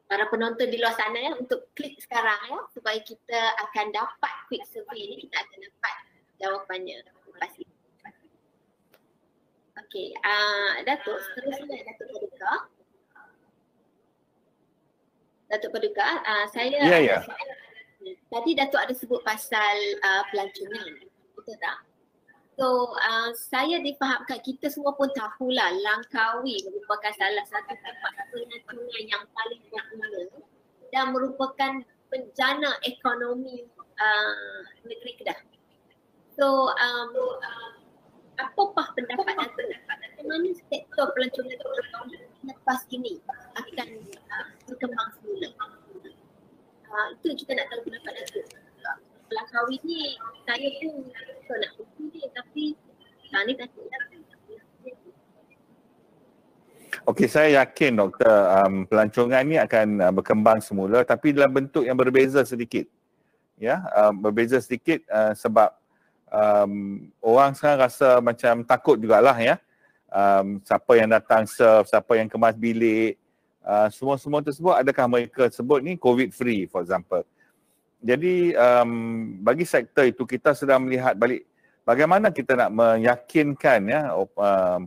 para penonton di luar sana, ya, untuk klik sekarang, ya, supaya kita akan dapat quick survey ni, kita akan dapat jawapannya lepas ini. Okey, Datuk, seterusnya Datuk Paduka. Datuk Paduka, saya Ya. Tadi Datuk ada sebut pasal pelancongan, betul tak? So saya difahamkan, kita semua pun tahulah Langkawi merupakan salah satu tempat pelancongan yang paling popular dan merupakan penjana ekonomi negeri Kedah. So apakah pendapat Dato'? Bagaimana sektor pelancongan lepas ini akan berkembang semula? Itu kita nak tahu pendapat Dato'. Langkawi ni saya pun nak pergi ni, tapi ni takut lah. Okey, saya yakin Doktor, pelancongan ni akan berkembang semula tapi dalam bentuk yang berbeza sedikit. Ya, berbeza sedikit sebab orang sekarang rasa macam takut jugalah ya. Siapa yang datang serve, siapa yang kemas bilik, semua tersebut, adakah mereka sebut ni COVID free for example. Jadi bagi sektor itu kita sedang melihat balik bagaimana kita nak meyakinkan ya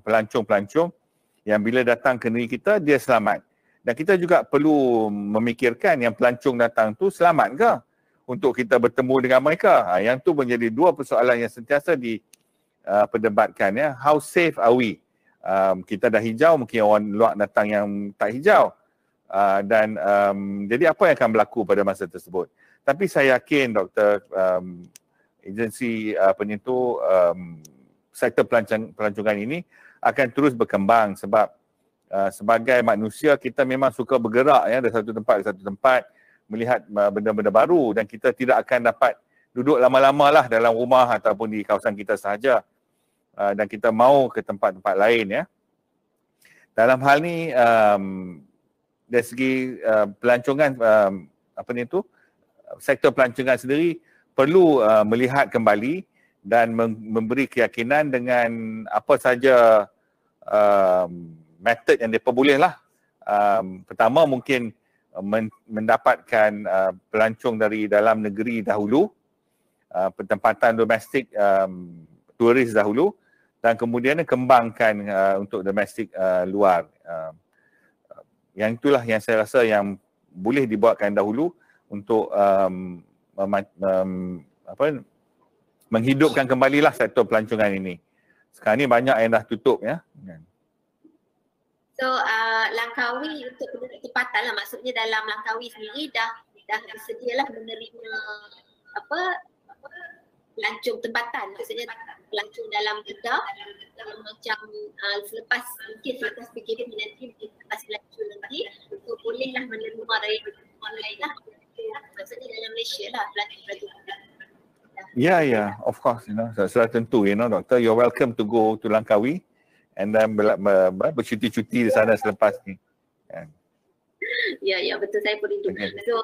pelancong-pelancong yang bila datang ke negeri kita dia selamat. Dan kita juga perlu memikirkan yang pelancong datang tu selamat ke untuk kita bertemu dengan mereka. Yang tu menjadi dua persoalan yang sentiasa diperdebatkan ya. How safe are we? Kita dah hijau, mungkin orang luar datang yang tak hijau. Dan jadi apa yang akan berlaku pada masa tersebut? Tapi saya yakin Doktor, agensi sektor pelancongan ini akan terus berkembang sebab sebagai manusia kita memang suka bergerak ya dari satu tempat ke satu tempat, melihat benda-benda baru dan kita tidak akan dapat duduk lama-lama lah dalam rumah ataupun di kawasan kita sahaja dan kita mau ke tempat-tempat lain ya. Dalam hal ni dari segi pelancongan sektor pelancongan sendiri perlu melihat kembali dan memberi keyakinan dengan apa saja metod yang mereka boleh lah. Pertama mungkin mendapatkan pelancong dari dalam negeri dahulu, penempatan domestik turis dahulu dan kemudian kembangkan untuk domestik luar. Yang itulah yang saya rasa yang boleh dibuatkan dahulu untuk menghidupkan kembalilah sektor pelancongan ini. Sekarang ni banyak yang dah tutup ya. So Langkawi untuk penduduk tempatan lah, maksudnya dalam Langkawi sendiri dah bersedialah menerima pelancong tempatan, maksudnya pelancong dalam Kedah macam selepas PKP nanti selepas pelancong nanti so bolehlah menerima dari online lah, maksudnya dalam Malaysia lah pelancong. Yeah, of course, sudah tentu, Doktor, you're welcome to go to Langkawi and then bercuti-cuti di sana selepas ni. Ya, betul, saya pun rindu. So,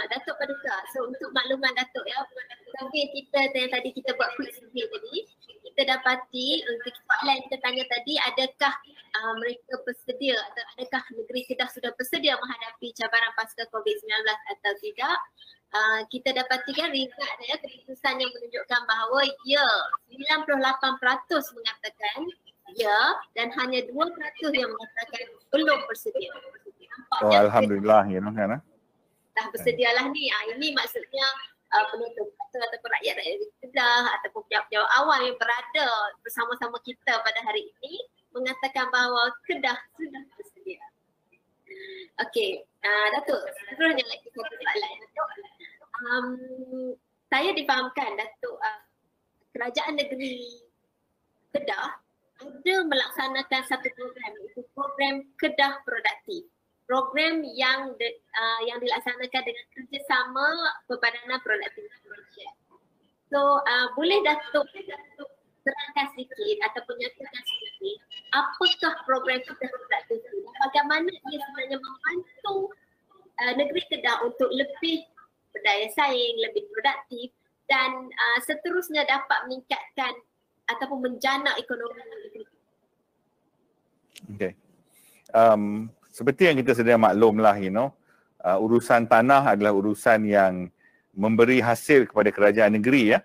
Datuk Paduka, so untuk makluman Datuk ya, survey kita yang tadi kita buat quick survey tadi, kita dapati untuk soalan kita tanya tadi, adakah mereka bersedia atau adakah negeri Kedah sudah bersedia menghadapi cabaran pasca COVID-19 atau tidak? Kita dapati kan result ya, keputusan yang menunjukkan bahawa ya, 98% mengatakan ya dan hanya 2% yang mengatakan belum bersedia. Alhamdulillah, kan? Dah bersedialah ni. Ini maksudnya penuntut ataupun rakyat Kedah ataupun pejabat awam yang berada bersama-sama kita pada hari ini mengatakan bahawa Kedah sudah bersedia. Okey, Datuk, seterusnya lagi satu soalan. Datuk, saya difahamkan Datuk, kerajaan negeri Kedah ada melaksanakan satu program, iaitu program Kedah Produktif. Program yang dilaksanakan dengan kerjasama Perbadanan Produktivitas Malaysia. So, boleh Datuk terangkan sedikit ataupun nyatakan sedikit apakah program Kedah Produktif ini, bagaimana ia sebenarnya membantu negeri Kedah untuk lebih berdaya saing, lebih produktif dan seterusnya dapat meningkatkan ataupun menjana ekonomi negeri. Okay. Seperti yang kita sedia maklumlah, urusan tanah adalah urusan yang memberi hasil kepada kerajaan negeri ya.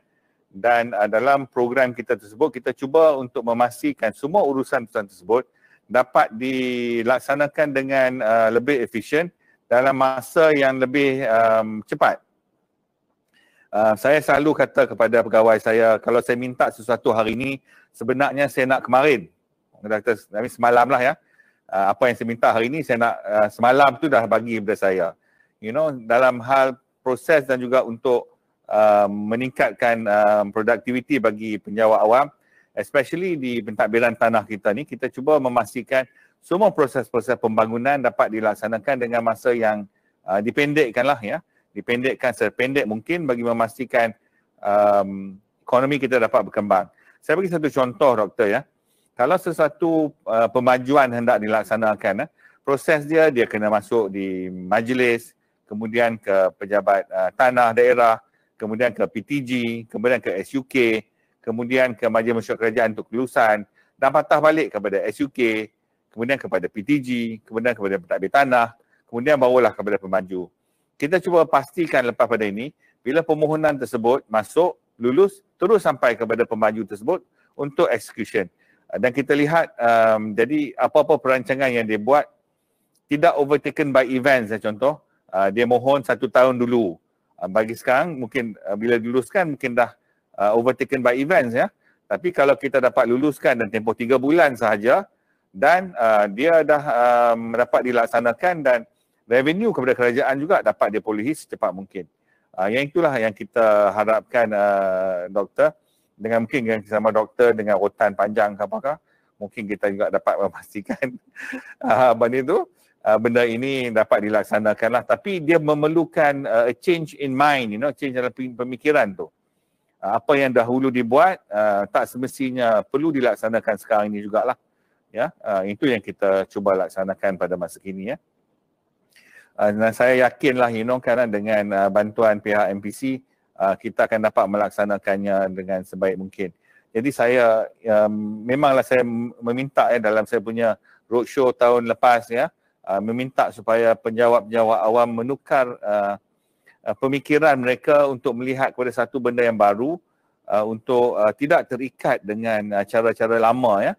Dan dalam program kita tersebut kita cuba untuk memastikan semua urusan tersebut dapat dilaksanakan dengan lebih efisien dalam masa yang lebih cepat. Saya selalu kata kepada pegawai saya, kalau saya minta sesuatu hari ini, sebenarnya saya nak kemarin. Tapi semalam lah ya. Apa yang saya minta hari ini, saya nak semalam tu dah bagi kepada saya. You know, dalam hal proses dan juga untuk meningkatkan produktiviti bagi penjawat awam, especially di pentadbiran tanah kita ni, kita cuba memastikan semua proses-proses pembangunan dapat dilaksanakan dengan masa yang dipendekkan lah ya. Dipendekkan sependek mungkin bagi memastikan ekonomi kita dapat berkembang. Saya bagi satu contoh, doktor ya. Kalau sesuatu pemajuan hendak dilaksanakan, proses dia kena masuk di majlis, kemudian ke pejabat tanah daerah, kemudian ke PTG, kemudian ke SUK, kemudian ke Majlis Mesyuarat Kerajaan untuk kelulusan, dan patah balik kepada SUK, kemudian kepada PTG, kemudian kepada pentadbir tanah, kemudian barulah kepada pemaju. Kita cuba pastikan lepas pada ini, bila permohonan tersebut masuk, lulus, terus sampai kepada pemaju tersebut untuk execution. Dan kita lihat, jadi apa-apa perancangan yang dia buat, tidak overtaken by events, contoh, dia mohon 1 tahun dulu. Bagi sekarang, mungkin bila luluskan, mungkin dah overtaken by events ya. Tapi kalau kita dapat luluskan dan tempoh 3 bulan sahaja, dan dia dah dapat dilaksanakan dan revenue kepada kerajaan juga dapat diperolehi secepat mungkin. Yang itulah yang kita harapkan, doktor. Dengan mungkin dengan sama doktor dengan rotan panjang ke apakah, mungkin kita juga dapat memastikan benda ini dapat dilaksanakan lah. Tapi dia memerlukan a change in mind, change dalam pemikiran tu. Apa yang dahulu dibuat tak semestinya perlu dilaksanakan sekarang ini jugalah. Ya, itu yang kita cuba laksanakan pada masa kini ya. Dan saya yakinlah kan dengan bantuan pihak MPC kita akan dapat melaksanakannya dengan sebaik mungkin. Jadi saya memanglah saya meminta dalam saya punya roadshow tahun lepas ya, meminta supaya penjawat-penjawat awam menukar pemikiran mereka untuk melihat kepada satu benda yang baru, untuk tidak terikat dengan cara-cara lama ya,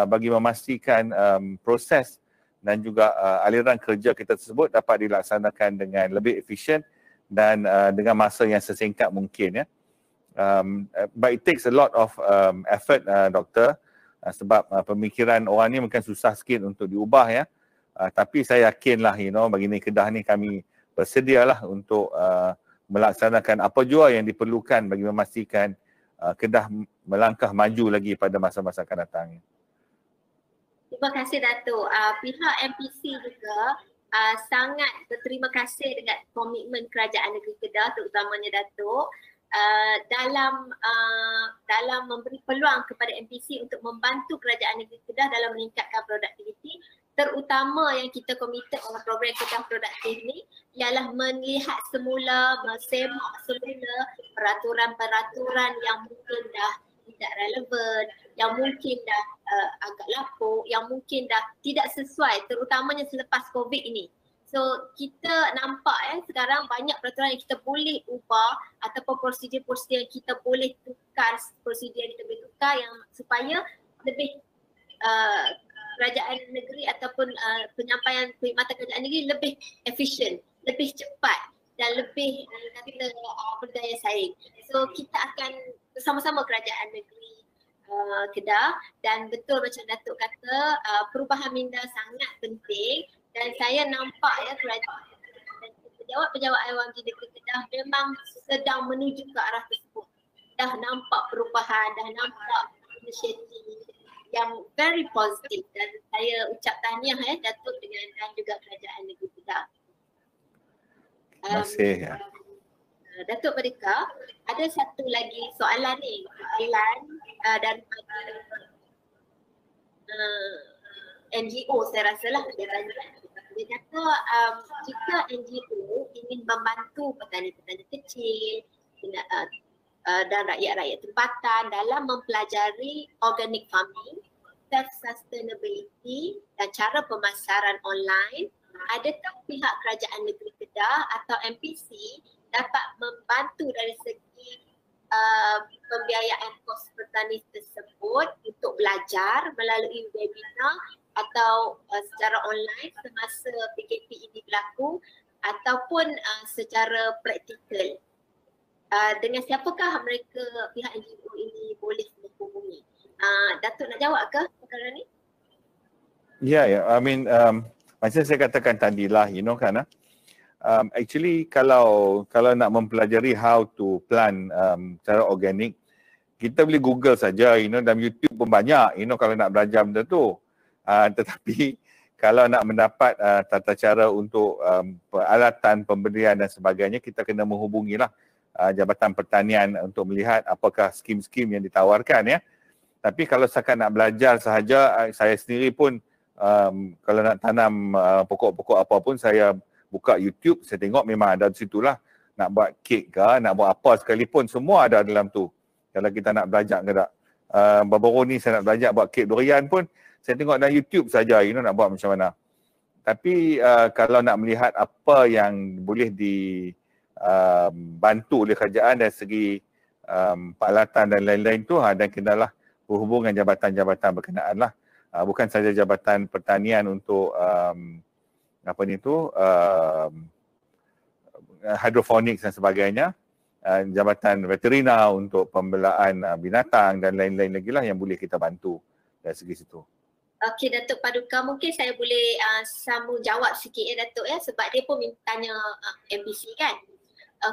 bagi memastikan proses dan juga aliran kerja kita tersebut dapat dilaksanakan dengan lebih efisien dan dengan masa yang sesingkat mungkin ya. But it takes a lot of effort, doktor, sebab pemikiran orang ni mungkin susah sikit untuk diubah ya. Tapi saya yakinlah bagi ni Kedah ni kami bersedialah untuk melaksanakan apa jua yang diperlukan bagi memastikan Kedah melangkah maju lagi pada masa-masa akan datang. Terima kasih Datuk. Pihak MPC juga sangat berterima kasih dengan komitmen Kerajaan Negeri Kedah, terutamanya Datuk, dalam memberi peluang kepada MPC untuk membantu Kerajaan Negeri Kedah dalam meningkatkan produktiviti, terutama yang kita komited oleh program Kedah Produktif ni ialah melihat semula, mensemak semula peraturan-peraturan yang mungkin dah tidak relevan, yang mungkin dah agak lapuk, yang mungkin dah tidak sesuai, terutamanya selepas COVID ini. So kita nampak sekarang banyak peraturan yang kita boleh ubah ataupun prosedur-prosedur yang kita boleh tukar, prosedur yang kita boleh tukar yang supaya lebih kerajaan negeri ataupun penyampaian perkhidmatan kerajaan negeri lebih efisien, lebih cepat dan lebih berdaya saing. So kita akan bersama-sama kerajaan negeri Kedah, dan betul macam Datuk kata, perubahan minda sangat penting, dan saya nampak kerajaan dan pejabat-pejabat awam di negeri Kedah memang sedang menuju ke arah tersebut. Dah nampak perubahan, dah nampak inisiatif yang very positif, dan saya ucap tahniah Datuk dan juga kerajaan negeri Kedah. Terima kasih. Datuk Merdeka, ada satu lagi soalan ni, soalan daripada NGO saya rasalah dia tanya. Dia kata jika NGO ingin membantu petani-petani kecil dan rakyat-rakyat tempatan dalam mempelajari organic farming, self-sustainability dan cara pemasaran online, adakah pihak Kerajaan Negeri Kedah atau MPC dapat membantu dari segi pembiayaan kos petani tersebut untuk belajar melalui webinar atau secara online semasa PKP ini berlaku, ataupun secara praktikal? dengan siapakah mereka pihak NGO ini boleh menghubungi? Datuk nak jawab ke perkara ni? Ya, I mean macam saya katakan tadi lah, kan, actually kalau nak mempelajari how to plant secara organik, kita boleh Google saja, dalam YouTube pun banyak, kalau nak belajar benda tu. Tetapi kalau nak mendapat tata cara untuk peralatan, pemberian dan sebagainya, kita kena menghubungilah Jabatan Pertanian untuk melihat apakah skim-skim yang ditawarkan, ya. Tapi kalau setakat nak belajar sahaja, saya sendiri pun kalau nak tanam pokok-pokok apa pun, saya buka YouTube, saya tengok memang ada di situlah. Nak buat kek ke, nak buat apa sekalipun, semua ada dalam tu. Kalau kita nak belajar ke tak. Baru-baru ni saya nak belajar buat kek durian pun, saya tengok dalam YouTube saja, nak buat macam mana. Tapi kalau nak melihat apa yang boleh dibantu oleh kerajaan dari segi peralatan dan lain-lain tu, dan kenalah berhubung dengan jabatan-jabatan berkenaan lah. Bukan saja Jabatan Pertanian untuk hidroponik dan sebagainya, Jabatan Veterina untuk pembelaan binatang dan lain-lain lagi lah yang boleh kita bantu dari segi situ. Okey Datuk Paduka, mungkin saya boleh sambung jawab sikit ya Datuk ya, sebab dia pun tanya MPC kan.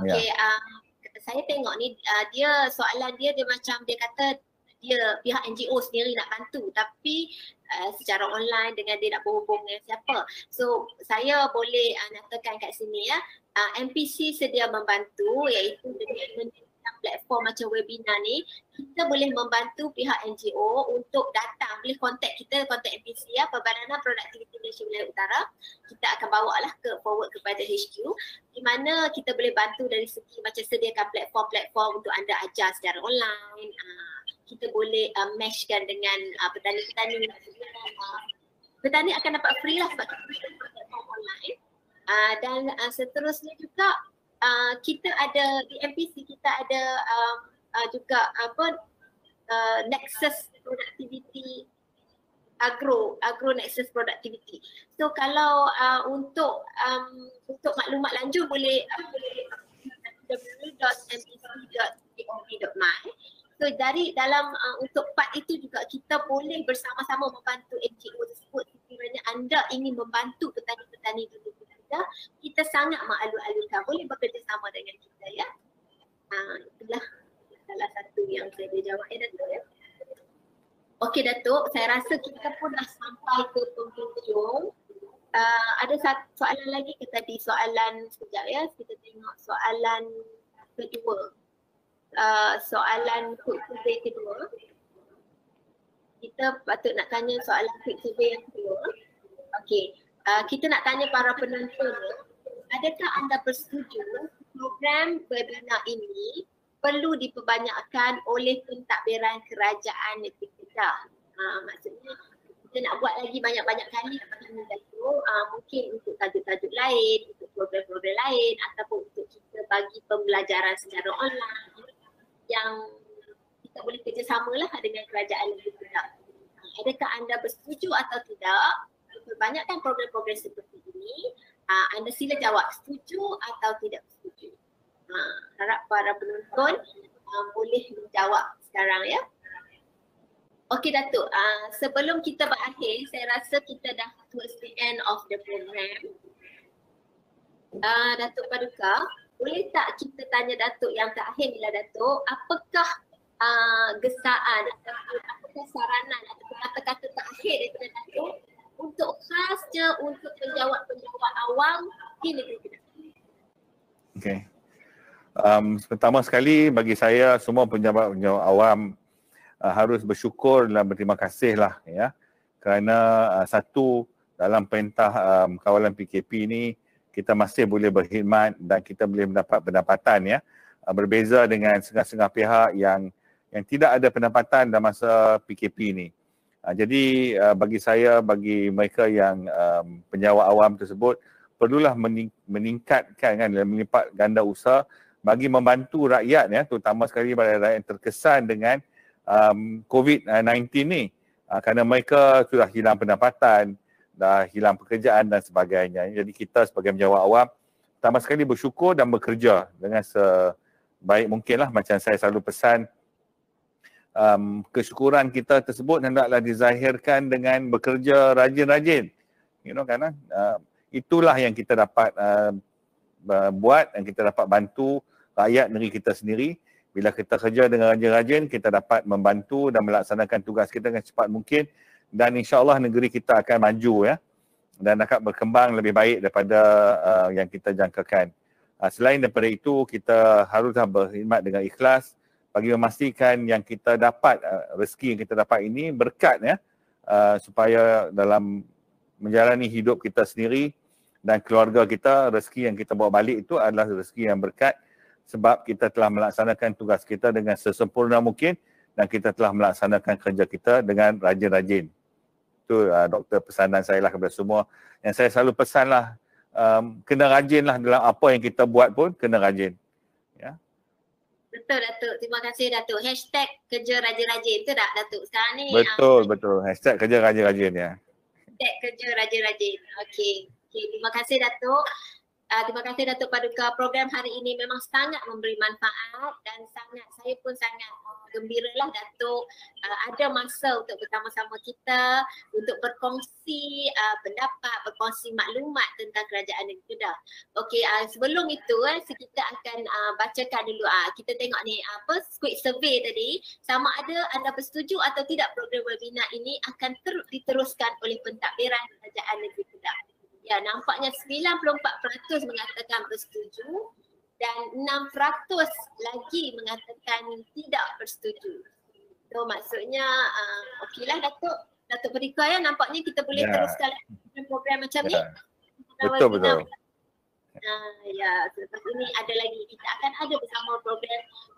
Okey, saya tengok ni dia soalan dia macam dia kata dia pihak NGO sendiri nak bantu, tapi secara online dengan dia nak berhubung dengan siapa. So saya boleh nyatakan kat sini ya, MPC sedia membantu, iaitu dengan platform macam webinar ni, kita boleh membantu pihak NGO untuk datang, boleh kontak kita, kontak MPC ya, Perbadanan Produktiviti Malaysia Wilayah Utara. Kita akan bawa lah forward kepada HQ, di mana kita boleh bantu dari segi macam sediakan platform-platform untuk anda ajar secara online. Kita boleh matchkan dengan petani-petani. Petani akan dapat free lah sebab kita platform online. Dan seterusnya juga kita ada di MPC, kita ada juga Nexus Productivity Agro Nexus Productivity. So kalau untuk maklumat lanjut boleh www.mpc.gov.my. So dari dalam untuk part itu juga kita boleh bersama-sama membantu NGO tersebut. Sekiranya anda ingin membantu petani-petani di negeri kita sangat mengalu-alukan, boleh bekerjasama dengan kita ya. Itulah salah satu yang saya boleh jawab ya Datuk ya. Okey Datuk, saya rasa kita pun dah sampai ke penghujung. Ada satu soalan lagi ke tadi, soalan sekejap ya, kita tengok soalan kedua. Soalan quick survey kedua. Kita patut nak tanya soalan quick survey yang kedua. Okey. Kita nak tanya para penonton, adakah anda bersetuju program webinar ini perlu diperbanyakkan oleh pentadbiran kerajaan negeri Kedah? Maksudnya kita nak buat lagi banyak-banyak kali mungkin untuk tajuk-tajuk lain, untuk program-program lain, ataupun untuk kita bagi pembelajaran secara online yang kita boleh kerjasama lah dengan kerajaan negeri Kedah. Adakah anda bersetuju atau tidak banyakkan program-program seperti ini? Anda sila jawab setuju atau tidak setuju. Harap para penonton boleh menjawab sekarang ya. Okey Datuk, sebelum kita berakhir, saya rasa kita dah towards the end of the program. Datuk Paduka, boleh tak kita tanya Datuk yang terakhir bila Datuk, apakah gesaan ataupun apakah saranan ataupun kata-kata terakhir daripada Datuk untuk khasnya untuk penjawat-penjawat awam di negeri Kedah? Okey. Pertama sekali bagi saya semua penjawat-penjawat awam harus bersyukur dan berterima kasih lah ya, kerana satu, dalam perintah kawalan PKP ni kita masih boleh berkhidmat dan kita boleh mendapat pendapatan ya, berbeza dengan setengah-setengah pihak yang tidak ada pendapatan dalam masa PKP ni. Jadi bagi saya, bagi mereka yang penjawat awam tersebut, perlulah meningkatkan dan melipat ganda usaha bagi membantu rakyat ya, terutama sekali pada rakyat yang terkesan dengan COVID-19 ni, kerana mereka sudah hilang pendapatan, dah hilang pekerjaan dan sebagainya. Jadi kita sebagai penjawat awam pertama sekali bersyukur dan bekerja dengan sebaik mungkin lah. Macam saya selalu pesan, kesyukuran kita tersebut hendaklah dizahirkan dengan bekerja rajin-rajin. Kan? Itulah yang kita dapat buat, dan kita dapat bantu rakyat negeri kita sendiri. Bila kita kerja dengan rajin-rajin, kita dapat membantu dan melaksanakan tugas kita dengan cepat mungkin, dan insya-Allah negeri kita akan maju ya, dan akan berkembang lebih baik daripada yang kita jangkakan. Selain daripada itu, kita haruslah berkhidmat dengan ikhlas bagi memastikan yang kita dapat, rezeki yang kita dapat ini berkat ya, supaya dalam menjalani hidup kita sendiri dan keluarga kita, rezeki yang kita bawa balik itu adalah rezeki yang berkat, sebab kita telah melaksanakan tugas kita dengan sesempurna mungkin, dan kita telah melaksanakan kerja kita dengan rajin-rajin. Itu doktor pesanan saya lah kepada semua. Yang saya selalu pesanlah, kena rajinlah dalam apa yang kita buat pun, kena rajin. Ya. Betul Datuk, terima kasih Datuk. Hashtag kerja rajin-rajin, itu tak Datuk sekarang ni? Betul. Hashtag kerja rajin-rajin ya. Hashtag kerja rajin-rajin. Okey, terima kasih Datuk. Terima kasih Datuk Paduka. Program hari ini memang sangat memberi manfaat, dan saya pun sangat gembiralah Datuk ada masa untuk bersama-sama kita untuk berkongsi pendapat, berkongsi maklumat tentang Kerajaan Negeri Kedah. Okey, sebelum itu kita akan bacakan dulu, kita tengok ni quick survey tadi, sama ada anda bersetuju atau tidak program webinar ini akan diteruskan oleh pentadbiran Kerajaan Negeri Kedah. Ya, nampaknya 94% mengatakan bersetuju dan 6% lagi mengatakan tidak bersetuju. So maksudnya okeylah Datuk Paduka ya, nampaknya kita boleh teruskan program macam ni. Betul. Ya, selepas ini ada lagi, kita akan ada bersama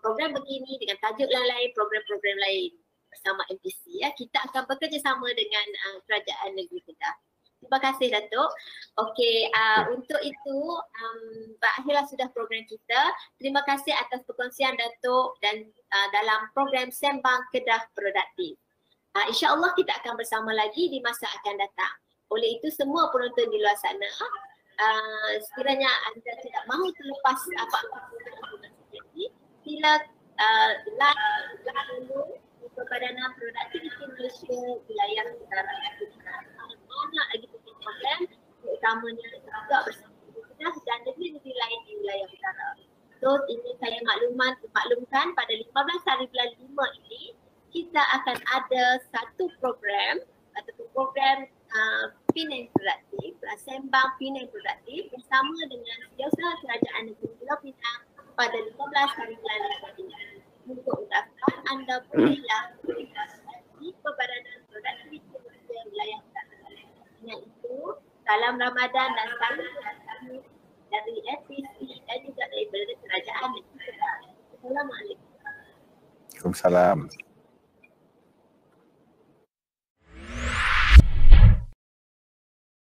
program begini dengan tajuk lain, program-program lain bersama MPC ya. Kita akan bekerjasama dengan Kerajaan Negeri Kedah. Terima kasih Datuk. Okey, untuk itu berakhirlah sudah program kita. Terima kasih atas perkongsian Datuk dan dalam program Sembang Kedah Produktif. InsyaAllah kita akan bersama lagi di masa akan datang. Oleh itu semua penonton di luar sana, sekiranya anda tidak mahu terlepas apa-apa program ini, sila like dulu Perbadanan Produktiviti Malaysia Wilayah Utara. Banyak lagi program, terutamanya juga bersama Kedah dan negeri-negeri lain di wilayah utara. So ini saya maklumkan pada 15 hari bulan 5 ini kita akan ada satu program ataupun program Penang Produktif, Sembang Penang Produktif bersama dengan Setiausaha Kerajaan Negeri Pulau Pinang pada 15 hari bulan 5 ini. Untuk mendaftar, anda bolehlah di Perbadanan Produktiviti Malaysia Wilayah Utara. Itu salam Ramadan dan salam dari FPC dan juga daripada Kerajaan Negeri Kedah. Assalamualaikum. Waalaikumsalam.